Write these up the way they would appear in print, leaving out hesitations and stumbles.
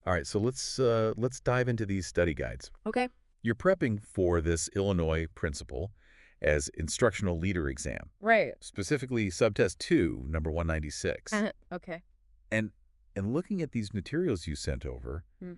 All right, so let's dive into these study guides. Okay. You're prepping for this Illinois principal as instructional leader exam, Right. specifically subtest 2, number 196. Okay. And looking at these materials you sent over, Mm.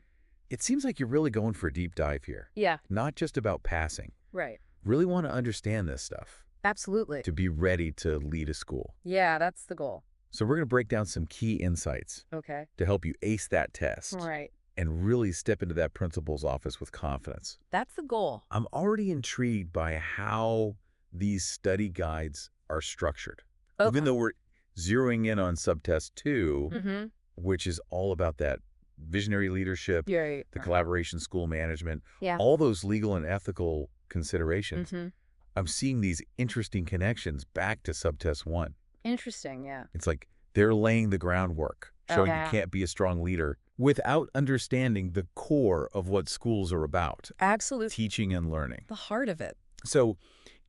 it seems like you're really going for a deep dive here. Yeah. Not just about passing. Right. Really want to understand this stuff Absolutely. to be ready to lead a school. Yeah, that's the goal. So we're going to break down some key insights Okay. to help you ace that test Right. and really step into that principal's office with confidence. That's the goal. I'm already intrigued by how these study guides are structured. Okay. Even though we're zeroing in on subtest 2, Mm-hmm. which is all about that visionary leadership, Right. the collaboration, school management, Yeah. all those legal and ethical considerations, Mm-hmm. I'm seeing these interesting connections back to subtest 1. Interesting. Yeah. It's like they're laying the groundwork, showing you Okay. can't be a strong leader without understanding the core of what schools are about, Absolutely. teaching and learning. The heart of it. So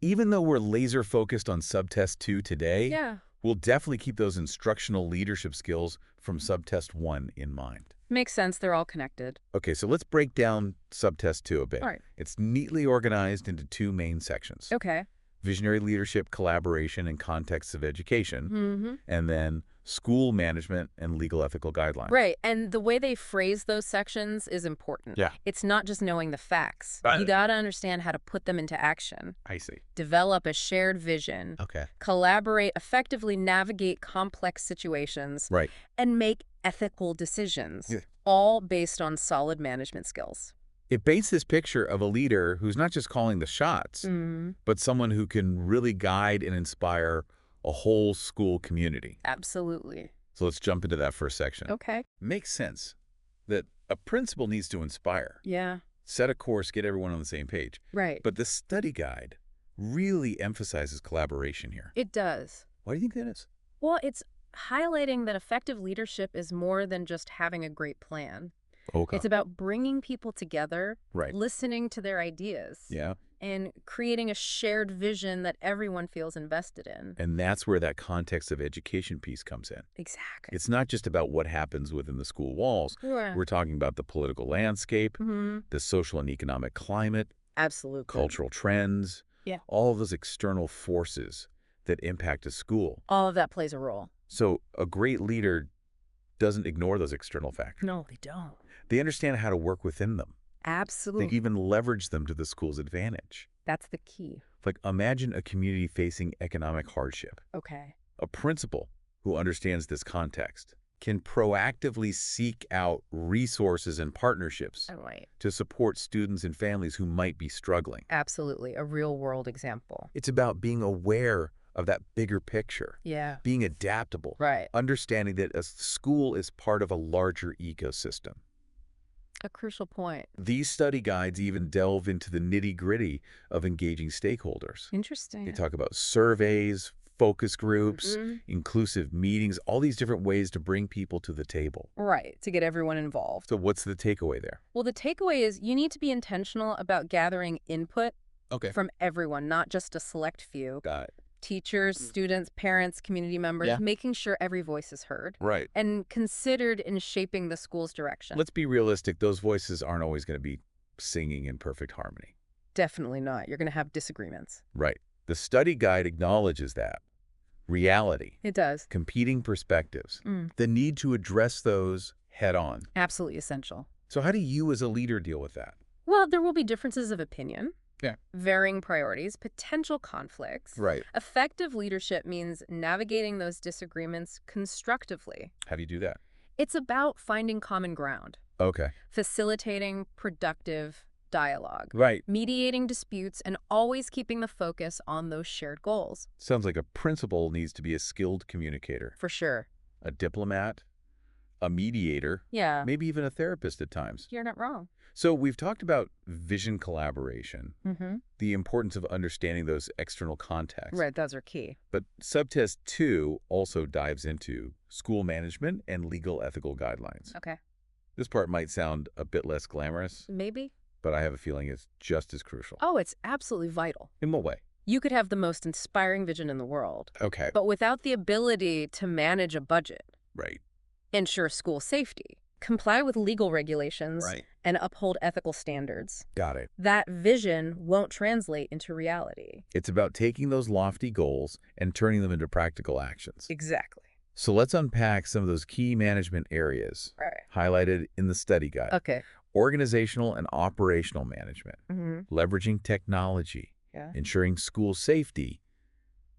even though we're laser focused on subtest 2 today, Yeah. we'll definitely keep those instructional leadership skills from subtest 1 in mind. Makes sense. They're all connected. Okay, so let's break down subtest 2 a bit. All right. It's neatly organized into 2 main sections. Okay. Visionary leadership, collaboration, and contexts of education, Mm-hmm. and then school management and legal ethical guidelines. Right. And the way they phrase those sections is important. Yeah. It's not just knowing the facts. Got You it. got to understand how to put them into action. I see. Develop a shared vision. Okay. Collaborate, effectively navigate complex situations, Right. and make ethical decisions, Yeah. all based on solid management skills. It paints this picture of a leader who's not just calling the shots, but someone who can really guide and inspire a whole school community. Absolutely. So let's jump into that first section. Okay. Makes sense that a principal needs to inspire, Yeah. set a course, get everyone on the same page. Right. But the study guide really emphasizes collaboration here. It does. Why do you think that is? Well, it's highlighting that effective leadership is more than just having a great plan. Okay. It's about bringing people together, Right. listening to their ideas, Yeah. and creating a shared vision that everyone feels invested in. And that's where that context of education piece comes in. Exactly. It's not just about what happens within the school walls. Yeah. We're talking about the political landscape, Mm-hmm. the social and economic climate, Absolutely. cultural trends, Yeah. all of those external forces that impact a school. All of that plays a role. So a great leader doesn't ignore those external factors. No, they don't. They understand how to work within them. They Absolutely. even leverage them to the school's advantage. That's the key. Like imagine a community facing economic hardship. Okay. A principal who understands this context can proactively seek out resources and partnerships All right. to support students and families who might be struggling. Absolutely. A real world example. It's about being aware of that bigger picture, Yeah. being adaptable, Right. understanding that a school is part of a larger ecosystem. A crucial point. These study guides even delve into the nitty-gritty of engaging stakeholders. Interesting. They talk about surveys, focus groups, Mhm. inclusive meetings, all these different ways to bring people to the table. Right. To get everyone involved. So what's the takeaway there? Well, the takeaway is you need to be intentional about gathering input Okay. from everyone, not just a select few. Got it. Teachers, students, parents, community members, Yeah. making sure every voice is heard Right. and considered in shaping the school's direction. Let's be realistic. Those voices aren't always going to be singing in perfect harmony. Definitely not. You're going to have disagreements. Right. The study guide acknowledges that. Reality, It does. competing perspectives, Mm. the need to address those head on. Absolutely essential. So how do you as a leader deal with that? Well, there will be differences of opinion. Yeah. Varying priorities, potential conflicts. Right. Effective leadership means navigating those disagreements constructively. How do you do that? It's about finding common ground, Okay. facilitating productive dialogue, Right. mediating disputes, and always keeping the focus on those shared goals. Sounds like a principal needs to be a skilled communicator, For sure. a diplomat, a mediator, Yeah. maybe even a therapist at times. You're not wrong. So we've talked about vision collaboration, Mm-hmm. the importance of understanding those external contexts. Right, those are key. But subtest 2 also dives into school management and legal ethical guidelines. Okay. This part might sound a bit less glamorous, Maybe? but I have a feeling it's just as crucial. Oh, it's absolutely vital. In what way? You could have the most inspiring vision in the world, Okay. but without the ability to manage a budget, Right. ensure school safety, comply with legal regulations, Right. and uphold ethical standards. Got it. That vision won't translate into reality. It's about taking those lofty goals and turning them into practical actions. Exactly. So let's unpack some of those key management areas Right. highlighted in the study guide. Okay. Organizational and operational management, leveraging technology, Yeah. ensuring school safety.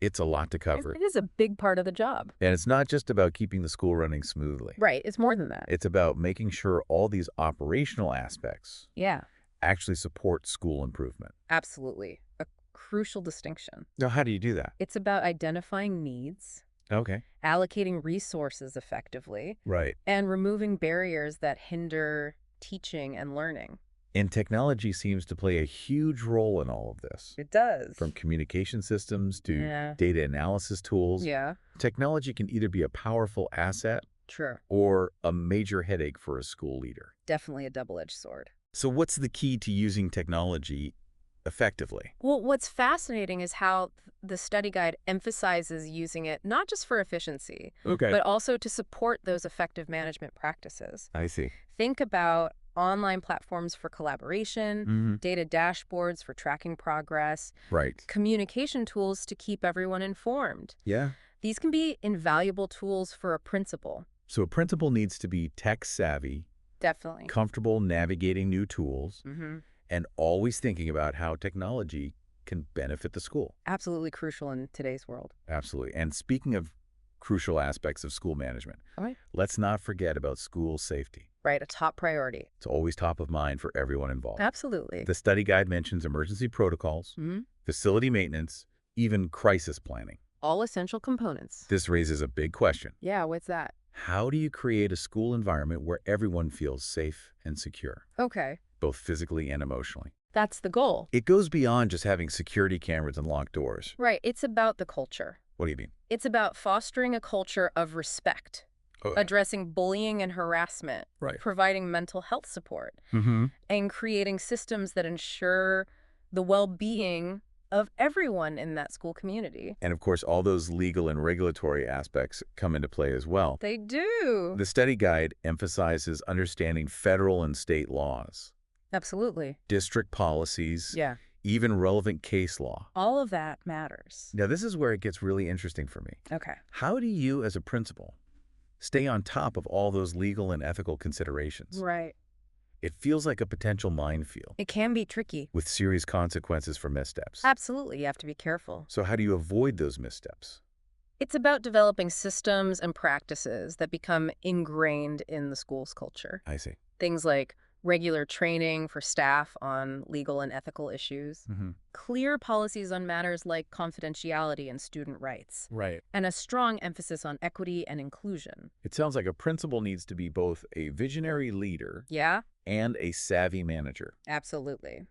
It's a lot to cover. It is a big part of the job. And it's not just about keeping the school running smoothly. Right. It's more than that. It's about making sure all these operational aspects Yeah. actually support school improvement. Absolutely. A crucial distinction. Now, how do you do that? It's about identifying needs, Okay. allocating resources effectively, Right. and removing barriers that hinder teaching and learning. And technology seems to play a huge role in all of this. It does. From communication systems to Yeah. data analysis tools. Yeah. Technology can either be a powerful asset Sure. or a major headache for a school leader. Definitely a double-edged sword. So what's the key to using technology effectively? Well, what's fascinating is how the study guide emphasizes using it not just for efficiency, Okay. but also to support those effective management practices. I see. Think about online platforms for collaboration, data dashboards for tracking progress, Right. communication tools to keep everyone informed. Yeah. These can be invaluable tools for a principal. So a principal needs to be tech savvy, Definitely. comfortable navigating new tools, Mm-hmm. and always thinking about how technology can benefit the school. Absolutely crucial in today's world. Absolutely. And speaking of crucial aspects of school management, All right. let's not forget about school safety. Right, a top priority. It's always top of mind for everyone involved. Absolutely. The study guide mentions emergency protocols, facility maintenance, even crisis planning. All essential components. This raises a big question. Yeah, what's that? How do you create a school environment where everyone feels safe and secure, Okay. both physically and emotionally? That's the goal. It goes beyond just having security cameras and locked doors. Right, it's about the culture. What do you mean? It's about fostering a culture of respect, addressing bullying and harassment, Right. providing mental health support, and creating systems that ensure the well-being of everyone in that school community. And of course, all those legal and regulatory aspects come into play as well. They do. The study guide emphasizes understanding federal and state laws, Absolutely. district policies, Yeah. even relevant case law. All of that matters. Now, this is where it gets really interesting for me. Okay. How do you, as a principal, stay on top of all those legal and ethical considerations? Right. It feels like a potential minefield It can be tricky. with serious consequences for missteps. Absolutely. You have to be careful. So how do you avoid those missteps? It's about developing systems and practices that become ingrained in the school's culture. I see. Things like regular training for staff on legal and ethical issues, clear policies on matters like confidentiality and student rights, Right. and a strong emphasis on equity and inclusion. It sounds like a principal needs to be both a visionary leader Yeah, and a savvy manager, absolutely.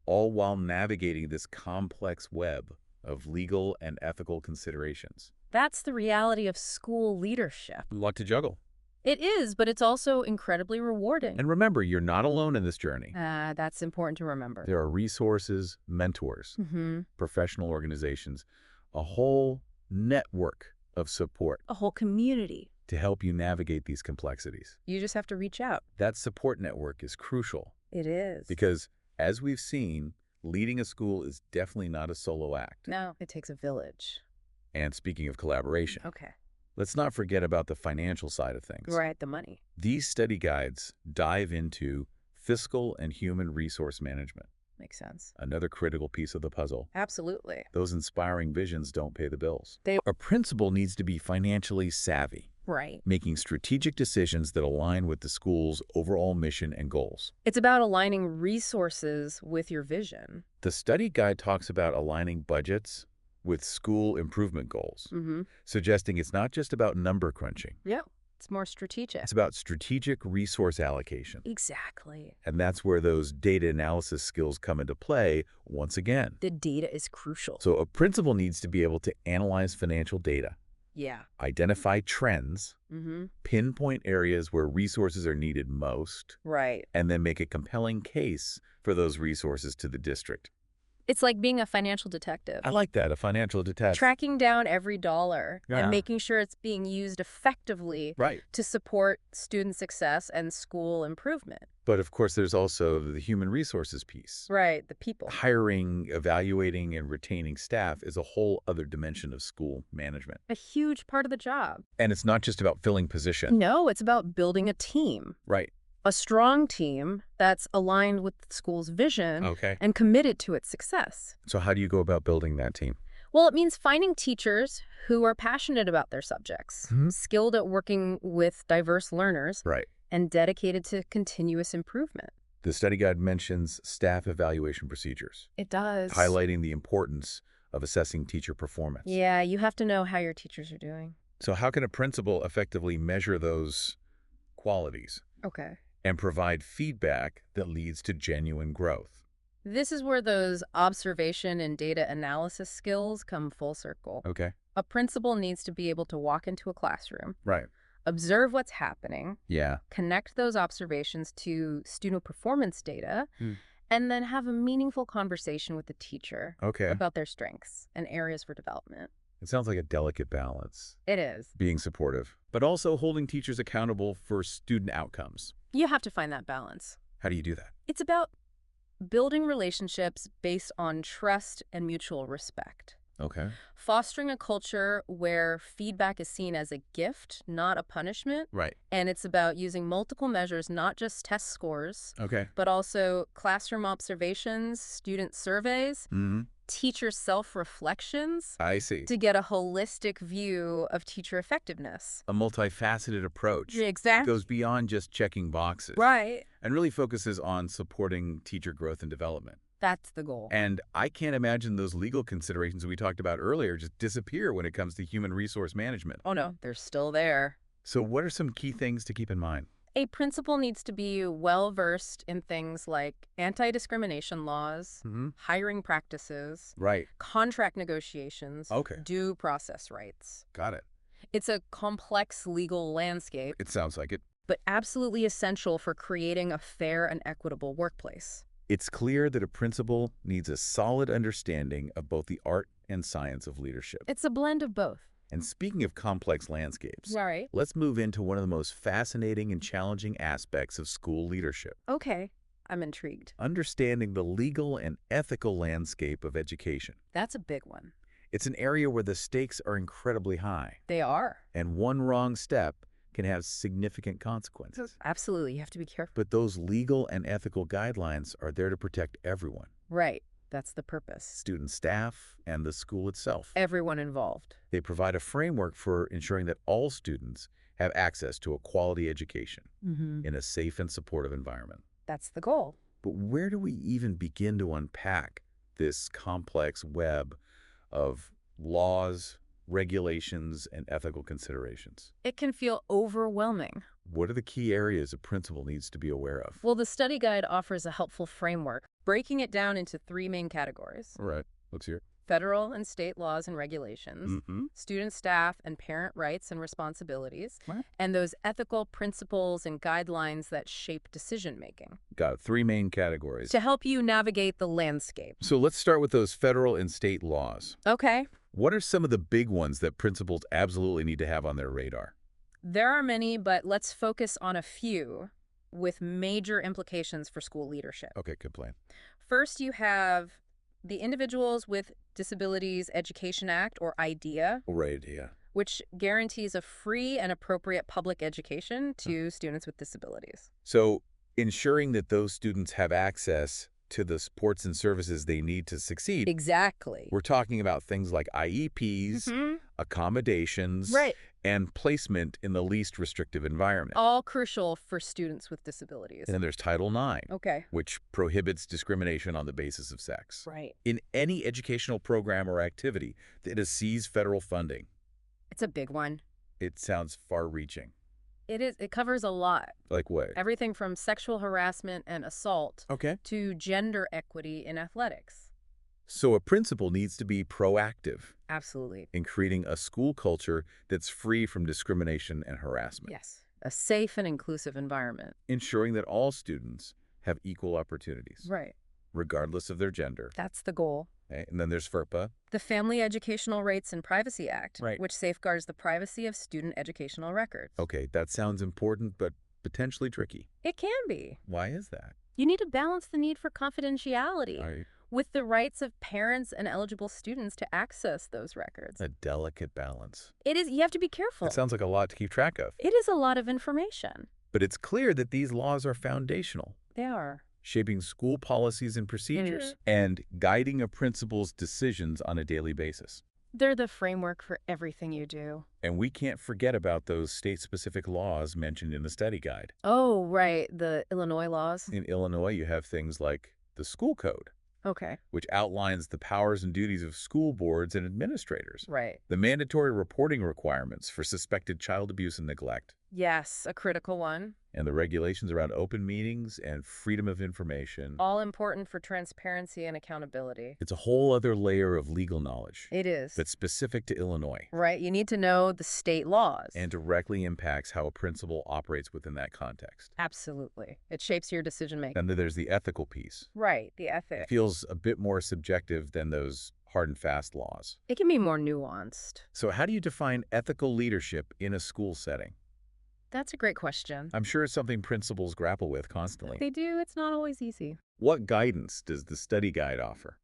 all while navigating this complex web of legal and ethical considerations. That's the reality of school leadership. A lot to juggle. It is, but it's also incredibly rewarding. And remember, you're not alone in this journey. That's important to remember. There are resources, mentors, professional organizations, a whole network of support A whole community. to help you navigate these complexities. You just have to reach out. That support network is crucial It is. because, as we've seen, leading a school is definitely not a solo act. No, it takes a village. And speaking of collaboration, Okay. let's not forget about the financial side of things. Right, the money. These study guides dive into fiscal and human resource management, Makes sense. another critical piece of the puzzle. Absolutely. Those inspiring visions don't pay the bills. They- A principal needs to be financially savvy, Right. making strategic decisions that align with the school's overall mission and goals. It's about aligning resources with your vision. The study guide talks about aligning budgets with school improvement goals, suggesting it's not just about number crunching. Yeah. It's more strategic. It's about strategic resource allocation. Exactly. And that's where those data analysis skills come into play once again. The data is crucial. So a principal needs to be able to analyze financial data, Yeah. identify trends, pinpoint areas where resources are needed most, Right. and then make a compelling case for those resources to the district. It's like being a financial detective. I like that, a financial detective. Tracking down every dollar and Yeah. making sure it's being used effectively Right. to support student success and school improvement. But of course, there's also the human resources piece. Right, the people. Hiring, evaluating, and retaining staff is a whole other dimension of school management. A huge part of the job. And it's not just about filling position. No, it's about building a team. Right. A strong team that's aligned with the school's vision Okay. and committed to its success. So how do you go about building that team? Well, it means finding teachers who are passionate about their subjects, skilled at working with diverse learners, Right. and dedicated to continuous improvement. The study guide mentions staff evaluation procedures, It does. highlighting the importance of assessing teacher performance. Yeah, you have to know how your teachers are doing. So how can a principal effectively measure those qualities Okay. and provide feedback that leads to genuine growth? This is where those observation and data analysis skills come full circle. Okay. A principal needs to be able to walk into a classroom, Right. observe what's happening, Yeah. connect those observations to student performance data, Hmm. and then have a meaningful conversation with the teacher Okay. about their strengths and areas for development. It sounds like a delicate balance, It is. being supportive, but also holding teachers accountable for student outcomes. You have to find that balance. How do you do that? It's about building relationships based on trust and mutual respect. Okay. Fostering a culture where feedback is seen as a gift, not a punishment. Right. And it's about using multiple measures, not just test scores, Okay. but also classroom observations, student surveys, teacher self-reflections, I see. to get a holistic view of teacher effectiveness. A multifaceted approach Exactly. goes beyond just checking boxes. Right. And really focuses on supporting teacher growth and development. That's the goal. And I can't imagine those legal considerations we talked about earlier just disappear when it comes to human resource management. Oh, no, they're still there. So what are some key things to keep in mind? A principal needs to be well-versed in things like anti-discrimination laws, hiring practices, Right. contract negotiations, Okay. due process rights. Got it. It's a complex legal landscape, It sounds like it. but absolutely essential for creating a fair and equitable workplace. It's clear that a principal needs a solid understanding of both the art and science of leadership. It's a blend of both. And speaking of complex landscapes, Right. let's move into one of the most fascinating and challenging aspects of school leadership. Okay, I'm intrigued. Understanding the legal and ethical landscape of education. That's a big one. It's an area where the stakes are incredibly high, They are. and one wrong step can have significant consequences. Absolutely, you have to be careful. But those legal and ethical guidelines are there to protect everyone, Right, that's the purpose. student staff and the school itself. Everyone involved. They provide a framework for ensuring that all students have access to a quality education in a safe and supportive environment. That's the goal. But where do we even begin to unpack this complex web of laws, regulations, and ethical considerations? It can feel overwhelming. What are the key areas a principal needs to be aware of? Well, the study guide offers a helpful framework, breaking it down into 3 main categories: All right, let's hear it. federal and state laws and regulations, student, staff, and parent rights and responsibilities, Right. and those ethical principles and guidelines that shape decision-making Got it. 3 main categories. to help you navigate the landscape. So let's start with those federal and state laws. Okay. What are some of the big ones that principals absolutely need to have on their radar? There are many, but let's focus on a few with major implications for school leadership. Okay, good plan. First, you have the Individuals with Disabilities Education Act, or IDEA, Right, yeah. which guarantees a free and appropriate public education to students with disabilities. So ensuring that those students have access to the supports and services they need to succeed. Exactly. We're talking about things like IEPs, accommodations, Right. and placement in the least restrictive environment. All crucial for students with disabilities. And then there's Title IX, Okay. which prohibits discrimination on the basis of sex. Right. In any educational program or activity that has seized federal funding, It's a big one. it sounds far-reaching. It is. It covers a lot. Like what? Everything from sexual harassment and assault Okay. to gender equity in athletics. So a principal needs to be proactive Absolutely. in creating a school culture that's free from discrimination and harassment. Yes. A safe and inclusive environment. Ensuring that all students have equal opportunities. Right. regardless of their gender. That's the goal. Okay? And then there's FERPA. The Family Educational Rights and Privacy Act, Right. which safeguards the privacy of student educational records. Okay, that sounds important, but potentially tricky. It can be. Why is that? You need to balance the need for confidentiality Right. with the rights of parents and eligible students to access those records. A delicate balance. It is, you have to be careful. It sounds like a lot to keep track of. It is a lot of information. But it's clear that these laws are foundational, They are. shaping school policies and procedures, and guiding a principal's decisions on a daily basis. They're the framework for everything you do. And we can't forget about those state-specific laws mentioned in the study guide. Oh, right. The Illinois laws. In Illinois, you have things like the school code, Okay. which outlines the powers and duties of school boards and administrators, Right. the mandatory reporting requirements for suspected child abuse and neglect, Yes, a critical one. and the regulations around open meetings and freedom of information. All important for transparency and accountability. It's a whole other layer of legal knowledge It is. that's specific to Illinois Right. You need to know the state laws. and directly impacts how a principal operates within that context. Absolutely. It shapes your decision making. And then there's the ethical piece. Right. The It ethic. feels a bit more subjective than those hard and fast laws. It can be more nuanced. So how do you define ethical leadership in a school setting? That's a great question. I'm sure it's something principals grapple with constantly. They do. It's not always easy. What guidance does the study guide offer?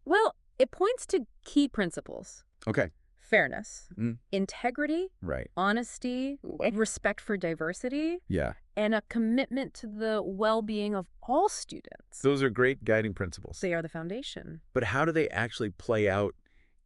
Well, it points to key principles. Okay. Fairness, Mm. integrity, Right. honesty, respect for diversity, Yeah. and a commitment to the well-being of all students. Those are great guiding principles. They are the foundation. But how do they actually play out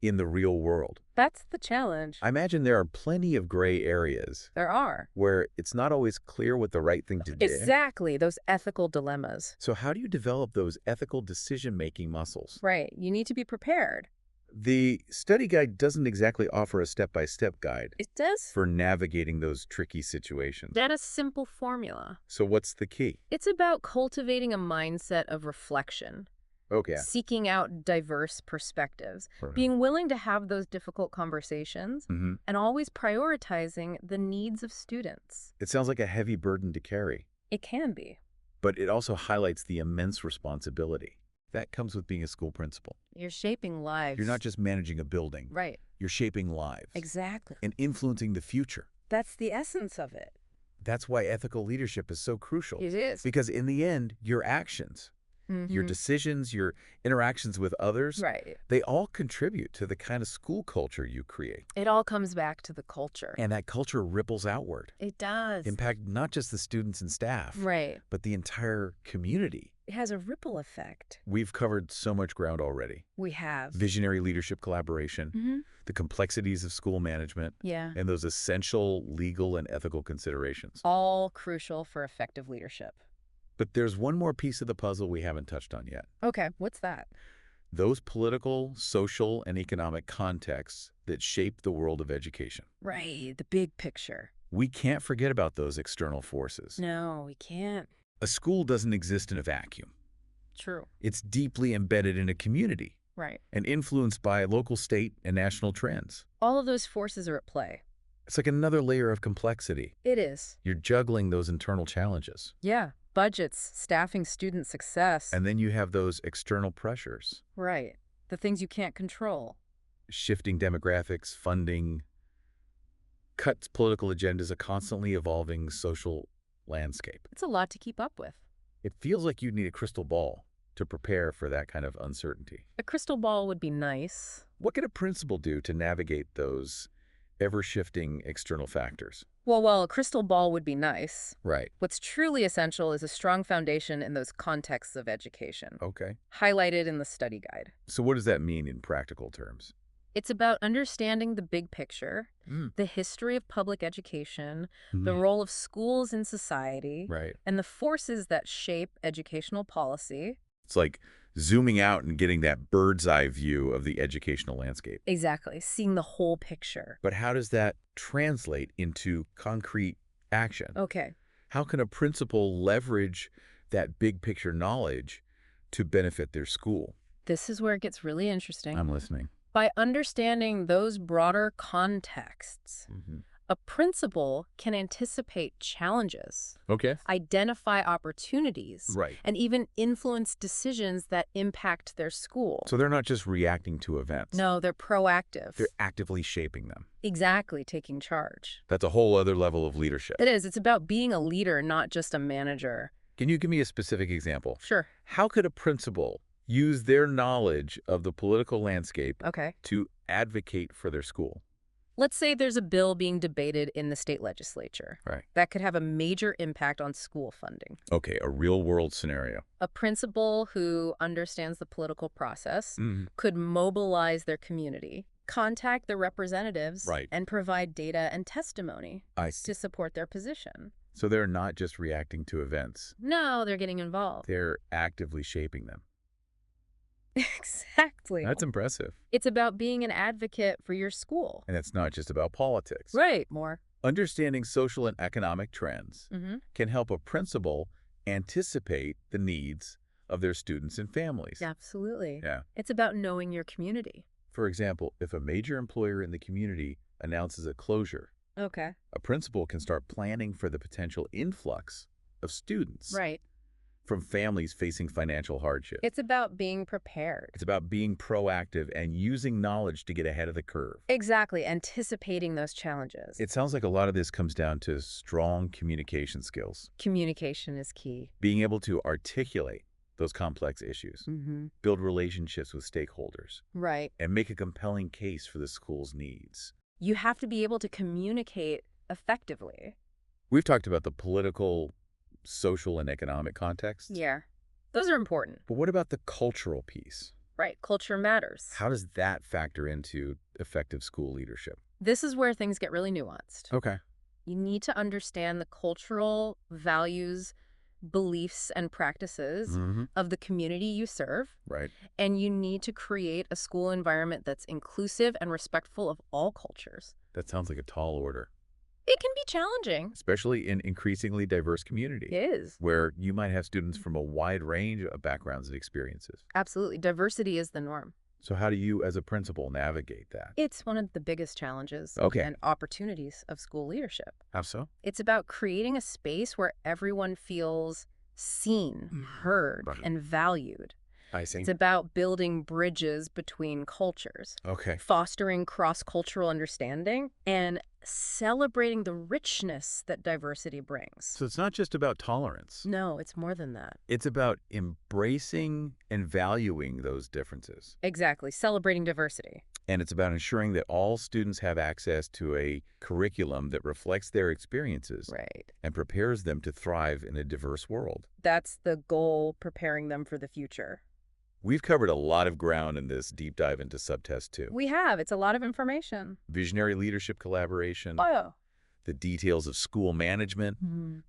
in the real world? That's the challenge. I imagine there are plenty of gray areas There are. where it's not always clear what the right thing to do. Exactly, those ethical dilemmas. So how do you develop those ethical decision-making muscles? Right, you need to be prepared. The study guide doesn't exactly offer a step-by-step guide It does. for navigating those tricky situations. That is a simple formula. So what's the key? It's about cultivating a mindset of reflection, Okay. seeking out diverse perspectives, Right. being willing to have those difficult conversations, Mm-hmm. and always prioritizing the needs of students. It sounds like a heavy burden to carry, It can be. but it also highlights the immense responsibility that comes with being a school principal. You're shaping lives. You're not just managing a building. Right. You're shaping lives. Exactly. And influencing the future. That's the essence of it. That's why ethical leadership is so crucial. It is. Because in the end, your actions, your decisions, your interactions with others, Right. they all contribute to the kind of school culture you create. It all comes back to the culture. And that culture ripples outward, It does. impact not just the students and staff, Right. but the entire community. It has a ripple effect. We've covered so much ground already. We have. Visionary leadership collaboration, the complexities of school management, Yeah. and those essential legal and ethical considerations. All crucial for effective leadership. But there's one more piece of the puzzle we haven't touched on yet. Okay, what's that? Those political, social, and economic contexts that shape the world of education. Right, the big picture. We can't forget about those external forces. No, we can't. A school doesn't exist in a vacuum. True. It's deeply embedded in a community Right. and influenced by local, state, and national trends. All of those forces are at play. It's like another layer of complexity. It is. You're juggling those internal challenges. Yeah. Budgets, staffing, student success. And then you have those external pressures. Right. The things you can't control. Shifting demographics, funding, cuts political agendas, a constantly evolving social landscape. It's a lot to keep up with. It feels like you need a crystal ball to prepare for that kind of uncertainty. A crystal ball would be nice. What can a principal do to navigate those ever-shifting external factors? Well, while a crystal ball would be nice, Right. what's truly essential is a strong foundation in those contexts of education, Okay. highlighted in the study guide. So what does that mean in practical terms? It's about understanding the big picture, the history of public education, the role of schools in society, Right. and the forces that shape educational policy. It's like zooming out and getting that bird's eye view of the educational landscape. Exactly, seeing the whole picture. But how does that translate into concrete action? Okay. How can a principal leverage that big picture knowledge to benefit their school? This is where it gets really interesting. I'm listening. By understanding those broader contexts, A principal can anticipate challenges, Okay. identify opportunities, Right. and even influence decisions that impact their school. So they're not just reacting to events. No, they're proactive. They're actively shaping them. Exactly, taking charge. That's a whole other level of leadership. It is. It's about being a leader, not just a manager. Can you give me a specific example? Sure. How could a principal use their knowledge of the political landscape Okay. to advocate for their school? Let's say there's a bill being debated in the state legislature. Right. That could have a major impact on school funding. Okay, a real-world scenario. A principal who understands the political process Mm, could mobilize their community, contact their representatives, Right. and provide data and testimony I see. to support their position. So they're not just reacting to events. No, they're getting involved. They're actively shaping them. Exactly. That's impressive. It's about being an advocate for your school. And it's not just about politics. Right. More. Understanding social and economic trends Mm-hmm. can help a principal anticipate the needs of their students and families. Absolutely. Yeah. It's about knowing your community. For example, if a major employer in the community announces a closure, Okay. a principal can start planning for the potential influx of students Right. from families facing financial hardship. It's about being prepared. It's about being proactive and using knowledge to get ahead of the curve. Exactly. Anticipating those challenges. It sounds like a lot of this comes down to strong communication skills, Communication is key. being able to articulate those complex issues, Mm-hmm. build relationships with stakeholders, Right. and make a compelling case for the school's needs. You have to be able to communicate effectively. We've talked about the political, social, and economic context. Yeah. Those are important. But what about the cultural piece? Right. Culture matters. How does that factor into effective school leadership? This is where things get really nuanced. Okay. You need to understand the cultural values, beliefs, and practices of the community you serve. Right. And you need to create a school environment that's inclusive and respectful of all cultures. That sounds like a tall order, It can be challenging. especially in increasingly diverse community, It is. where you might have students from a wide range of backgrounds and experiences. Absolutely. Diversity is the norm. So how do you, as a principal, navigate that? It's one of the biggest challenges Okay. and opportunities of school leadership. How so? It's about creating a space where everyone feels seen, heard, Right. and valued. I see. It's about building bridges between cultures, Okay. fostering cross-cultural understanding, and celebrating the richness that diversity brings. So it's not just about tolerance. No, it's more than that. It's about embracing and valuing those differences. Exactly. Celebrating diversity. And it's about ensuring that all students have access to a curriculum that reflects their experiences Right. and prepares them to thrive in a diverse world. That's the goal, preparing them for the future. We've covered a lot of ground in this deep dive into Subtest 2. We have. It's a lot of information. Visionary leadership collaboration, Oh. the details of school management,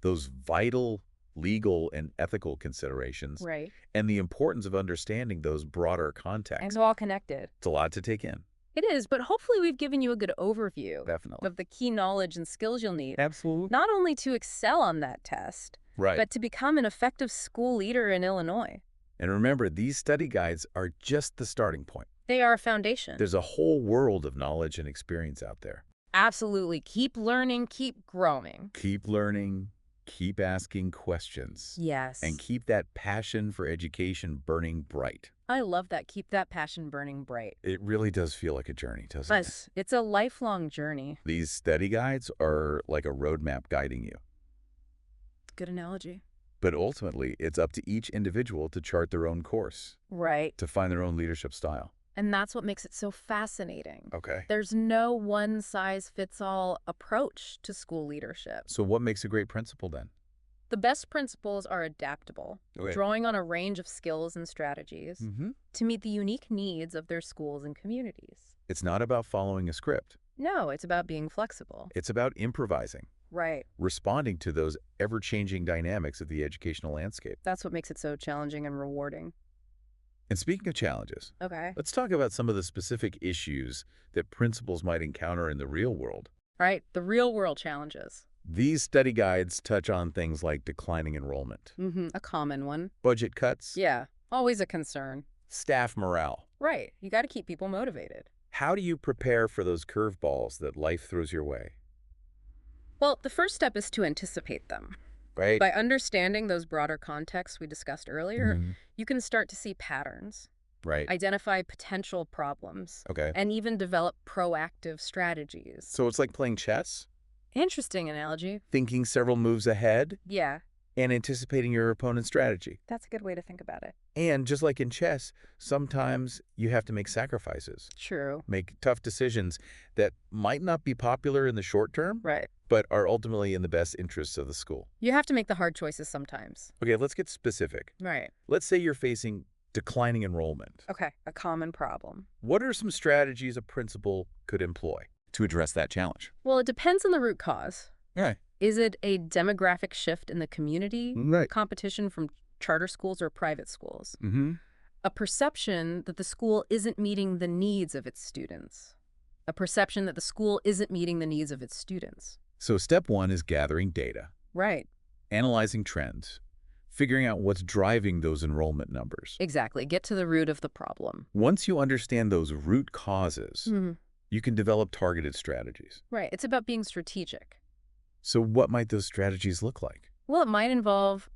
those vital legal and ethical considerations, Right. and the importance of understanding those broader And contexts. it's all connected. It's a lot to take in. It is, but hopefully we've given you a good overview Definitely. of the key knowledge and skills you'll need, Absolutely. not only to excel on that test, Right. but to become an effective school leader in Illinois. And remember, these study guides are just the starting point. They are a foundation. There's a whole world of knowledge and experience out there. Absolutely. Keep learning, keep growing. Keep learning, keep asking questions, Yes. and keep that passion for education burning bright. I love that. Keep that passion burning bright. It really does feel like a journey, doesn't it? Yes, it's a lifelong journey. These study guides are like a roadmap guiding you. Good analogy. But ultimately, it's up to each individual to chart their own course, Right. to find their own leadership style. And that's what makes it so fascinating. Okay. There's no one-size-fits-all approach to school leadership. So what makes a great principal then? The best principles are adaptable, Okay. drawing on a range of skills and strategies Mm-hmm. to meet the unique needs of their schools and communities. It's not about following a script. No, it's about being flexible. It's about improvising, Right. responding to those ever-changing dynamics of the educational landscape. That's what makes it so challenging and rewarding. And speaking of challenges, Okay. let's talk about some of the specific issues that principals might encounter in the real world. Right. The real-world challenges. These study guides touch on things like declining enrollment, A common one. budget cuts, Yeah. Always a concern. staff morale. Right. You got to keep people motivated. How do you prepare for those curveballs that life throws your way? Well, the first step is to anticipate them. Right? By understanding those broader contexts we discussed earlier, Mhm. you can start to see patterns, Right. identify potential problems, Okay. and even develop proactive strategies. So it's like playing chess, Interesting analogy. thinking several moves ahead Yeah, and anticipating your opponent's strategy. that's a good way to think about it. And just like in chess, sometimes you have to make sacrifices, True. make tough decisions that might not be popular in the short term, Right. but are ultimately in the best interests of the school. You have to make the hard choices sometimes. Okay, let's get specific. Right. Let's say you're facing declining enrollment. Okay, a common problem. What are some strategies a principal could employ to address that challenge? Well, it depends on the root cause. Right. Is it a demographic shift in the community? Right. Competition from charter schools or private schools? Mm-hmm. A perception that the school isn't meeting the needs of its students. A perception that the school isn't meeting the needs of its students. So step one is gathering data, Right. analyzing trends, figuring out what's driving those enrollment numbers. Exactly. Get to the root of the problem. Once you understand those root causes, Mhm. you can develop targeted strategies. Right. It's about being strategic. So what might those strategies look like? Well, it might involve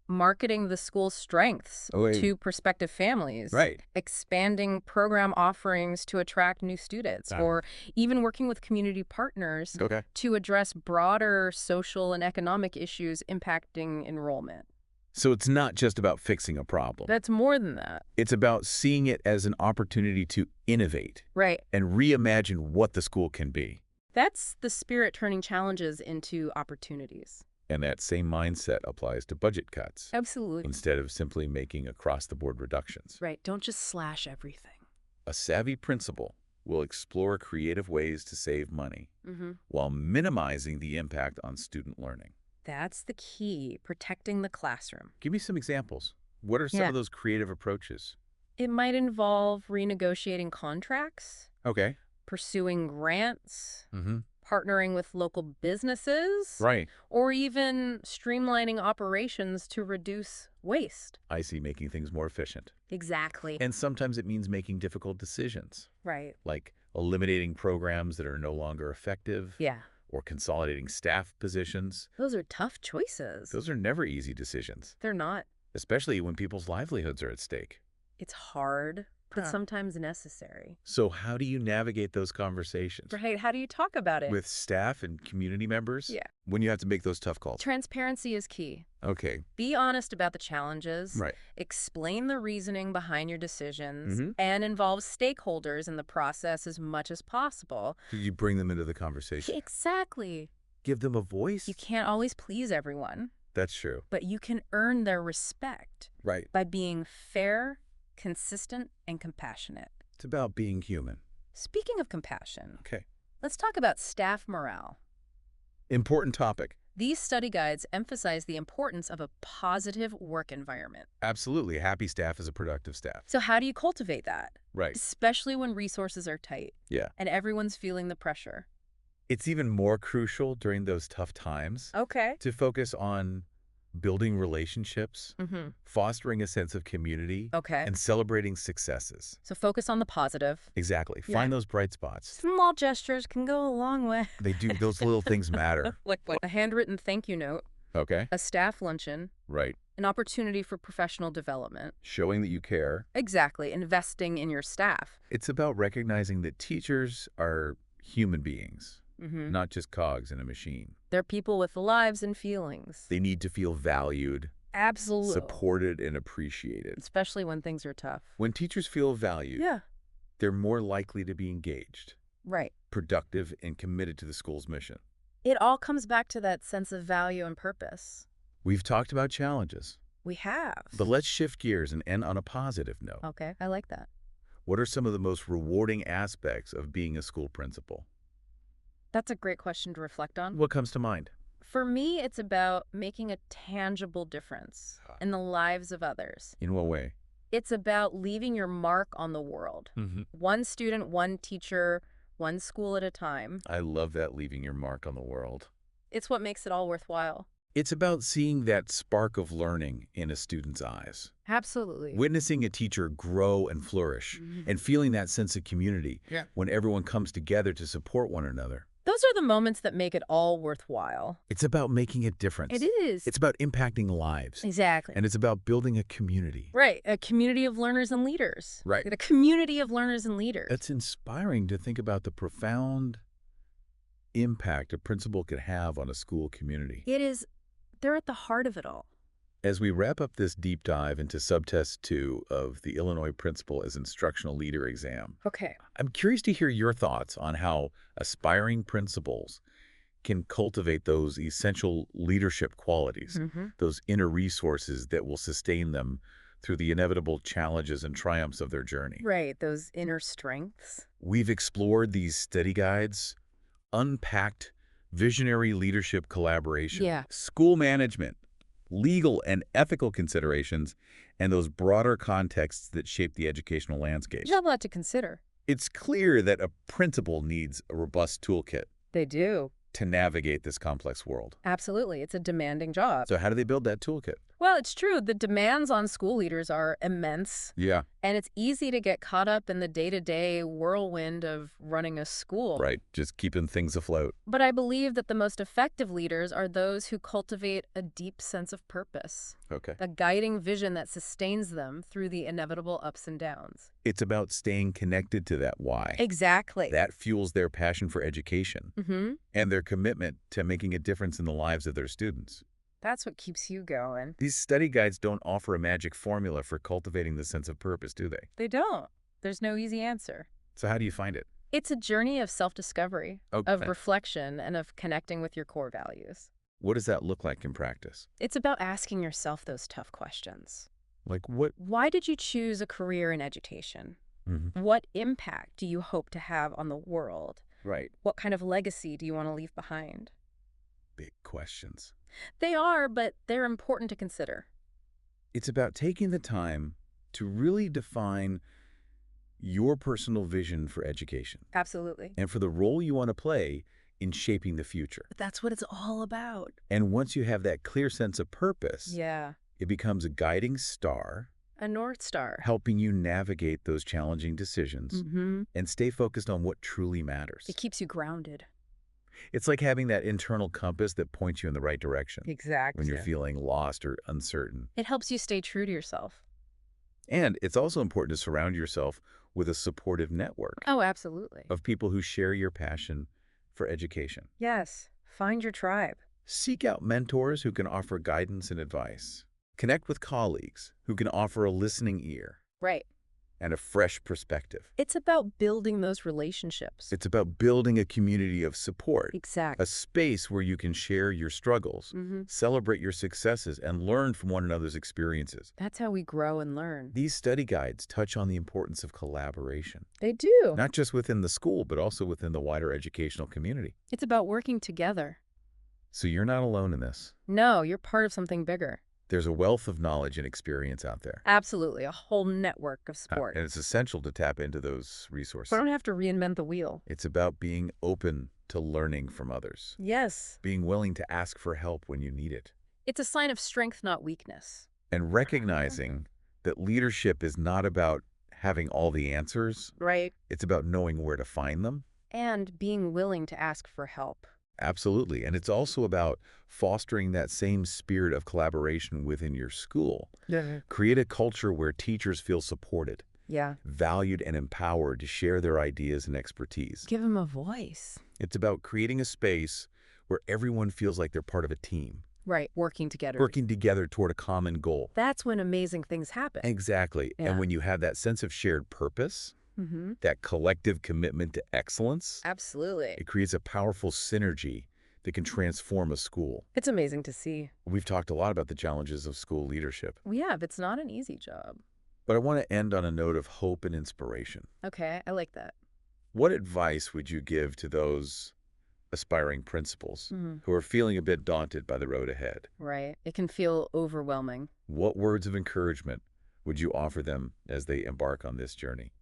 marketing the school's strengths Oh, wait. to prospective families. Right. Expanding program offerings to attract new students, Ah. or even working with community partners Okay. to address broader social and economic issues impacting enrollment. So it's not just about fixing a problem. That's more than that. It's about seeing it as an opportunity to innovate Right. and reimagine what the school can be. That's the spirit turning challenges into opportunities. And that same mindset applies to budget cuts Absolutely. instead of simply making across-the-board reductions. Right. Don't just slash everything. A savvy principal will explore creative ways to save money Mm-hmm. while minimizing the impact on student learning. That's the key, protecting the classroom. Give me some examples. What are some Yeah. of those creative approaches? It might involve renegotiating contracts, Okay. pursuing grants, Mm-hmm. partnering with local businesses, Right. or even streamlining operations to reduce waste. I see, making things more efficient. Exactly. And sometimes it means making difficult decisions, Right. like eliminating programs that are no longer effective Yeah. or consolidating staff positions. Those are tough choices. Those are never easy decisions, They're not. especially when people's livelihoods are at stake. It's hard, but Huh. sometimes necessary. So how do you navigate those conversations Right. How do you talk about it? with staff and community members Yeah. when you have to make those tough calls? Transparency is key. Okay. Be honest about the challenges. Right. Explain the reasoning behind your decisions, Mhm. and involve stakeholders in the process as much as possible. Did you bring them into the conversation? Exactly. Give them a voice? You can't always please everyone, That's true. but you can earn their respect Right. by being fair, consistent, and compassionate. It's about being human. Speaking of compassion, Okay. let's talk about staff morale. Important topic. These study guides emphasize the importance of a positive work environment. Absolutely. Happy staff is a productive staff. So how do you cultivate that? Right. Especially when resources are tight. Yeah. And everyone's feeling the pressure. It's even more crucial during those tough times Okay. to focus on building relationships, Mm-hmm. fostering a sense of community, Okay. and celebrating successes. So focus on the positive. Exactly. Yeah. Find those bright spots. Small gestures can go a long way. They do. Those little things matter. Like what? A handwritten thank you note, Okay. a staff luncheon, Right. an opportunity for professional development. Showing that you care. Exactly. Investing in your staff. It's about recognizing that teachers are human beings, Mm-hmm. not just cogs in a machine. They're people with lives and feelings. They need to feel valued, Absolutely. supported, and appreciated. Especially when things are tough. When teachers feel valued, Yeah. they're more likely to be engaged, Right. productive, and committed to the school's mission. It all comes back to that sense of value and purpose. We've talked about challenges, We have. but let's shift gears and end on a positive note. Okay. I like that. What are some of the most rewarding aspects of being a school principal? That's a great question to reflect on. What comes to mind? For me, it's about making a tangible difference in the lives of others. In what way? It's about leaving your mark on the world. Mm-hmm. One student, one teacher, one school at a time. I love that, leaving your mark on the world. It's what makes it all worthwhile. It's about seeing that spark of learning in a student's eyes, Absolutely. witnessing a teacher grow and flourish, Mhm. and feeling that sense of community Yeah. when everyone comes together to support one another. Those are the moments that make it all worthwhile. It's about making a difference. It is. It's about impacting lives. Exactly. And it's about building a community. Right. A community of learners and leaders. Right. A community of learners and leaders. It's inspiring to think about the profound impact a principal could have on a school community. It is. They're at the heart of it all. As we wrap up this deep dive into Subtest 2 of the Illinois Principal as Instructional Leader exam, Okay. I'm curious to hear your thoughts on how aspiring principals can cultivate those essential leadership qualities, those inner resources that will sustain them through the inevitable challenges and triumphs of their journey. Right. Those inner strengths. We've explored these study guides, unpacked visionary leadership collaboration, Yeah. school management, legal and ethical considerations, and those broader contexts that shape the educational landscape. You have a lot to consider. It's clear that a principal needs a robust toolkit They do. to navigate this complex world. Absolutely. It's a demanding job. So how do they build that toolkit? Well, it's true. The demands on school leaders are immense, Yeah. and it's easy to get caught up in the day-to-day whirlwind of running a school. Right, just keeping things afloat. But I believe that the most effective leaders are those who cultivate a deep sense of purpose, Okay. a guiding vision that sustains them through the inevitable ups and downs. It's about staying connected to that why. Exactly. That fuels their passion for education and their commitment to making a difference in the lives of their students. That's what keeps you going. These study guides don't offer a magic formula for cultivating the sense of purpose, do they? They don't. There's no easy answer. So how do you find it? It's a journey of self-discovery, Okay. of reflection, and of connecting with your core values. What does that look like in practice? It's about asking yourself those tough questions. Like what? Why did you choose a career in education? What impact do you hope to have on the world? Right. What kind of legacy do you want to leave behind? Big questions. They are, but they're important to consider. It's about taking the time to really define your personal vision for education Absolutely. and for the role you want to play in shaping the future. But that's what it's all about. And once you have that clear sense of purpose, Yeah. it becomes a guiding star, A North Star. helping you navigate those challenging decisions and stay focused on what truly matters. It keeps you grounded. It's like having that internal compass that points you in the right direction Exactly. when you're feeling lost or uncertain. It helps you stay true to yourself. And it's also important to surround yourself with a supportive network Oh, absolutely. of people who share your passion for education. Yes. Find your tribe. Seek out mentors who can offer guidance and advice. Connect with colleagues who can offer a listening ear Right. and a fresh perspective. It's about building those relationships. It's about building a community of support, Exactly. a space where you can share your struggles, celebrate your successes, and learn from one another's experiences. That's how we grow and learn. These study guides touch on the importance of collaboration, They do. not just within the school, but also within the wider educational community. It's about working together. So you're not alone in this. No, you're part of something bigger. There's a wealth of knowledge and experience out there. Absolutely. A whole network of support. And it's essential to tap into those resources. We don't have to reinvent the wheel. It's about being open to learning from others, Yes. being willing to ask for help when you need it, It's a sign of strength, not weakness. and recognizing that leadership is not about having all the answers. Right. It's about knowing where to find them. And being willing to ask for help. Absolutely. And it's also about fostering that same spirit of collaboration within your school. Yeah. Create a culture where teachers feel supported, Yeah. valued, and empowered to share their ideas and expertise. Give them a voice. It's about creating a space where everyone feels like they're part of a team, Right. Working together. working together toward a common goal. That's when amazing things happen. Exactly. Yeah. And when you have that sense of shared purpose, that collective commitment to excellence, Absolutely. it creates a powerful synergy that can transform a school. It's amazing to see. We've talked a lot about the challenges of school leadership, We have. It's not an easy job. but I want to end on a note of hope and inspiration. Okay. I like that. What advice would you give to those aspiring principals who are feeling a bit daunted by the road ahead? Right. It can feel overwhelming. What words of encouragement would you offer them as they embark on this journey?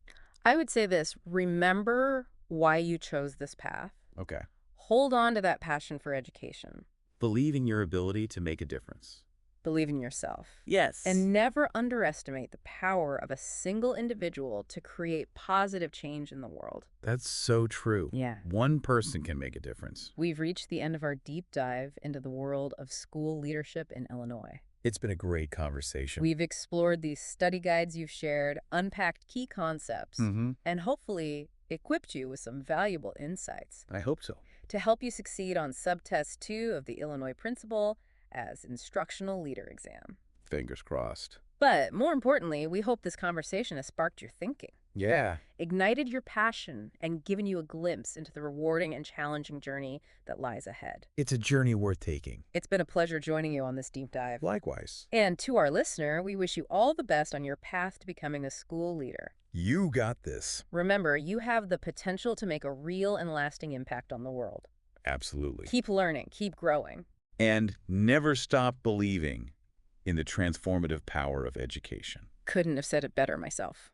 I would say this. Remember why you chose this path. Okay. Hold on to that passion for education. Believe in your ability to make a difference. Believe in yourself. Yes. And never underestimate the power of a single individual to create positive change in the world. That's so true. Yeah. One person can make a difference. We've reached the end of our deep dive into the world of school leadership in Illinois. It's been a great conversation. We've explored these study guides you've shared, unpacked key concepts, and hopefully equipped you with some valuable insights I hope so. to help you succeed on Subtest 2 of the Illinois Principal as Instructional Leader exam. Fingers crossed. But more importantly, we hope this conversation has sparked your thinking, Yeah. ignited your passion, and given you a glimpse into the rewarding and challenging journey that lies ahead. It's a journey worth taking. It's been a pleasure joining you on this deep dive. Likewise. And to our listener, we wish you all the best on your path to becoming a school leader. You got this. Remember, you have the potential to make a real and lasting impact on the world. Absolutely. Keep learning, keep growing. And never stop believing in the transformative power of education. Couldn't have said it better myself.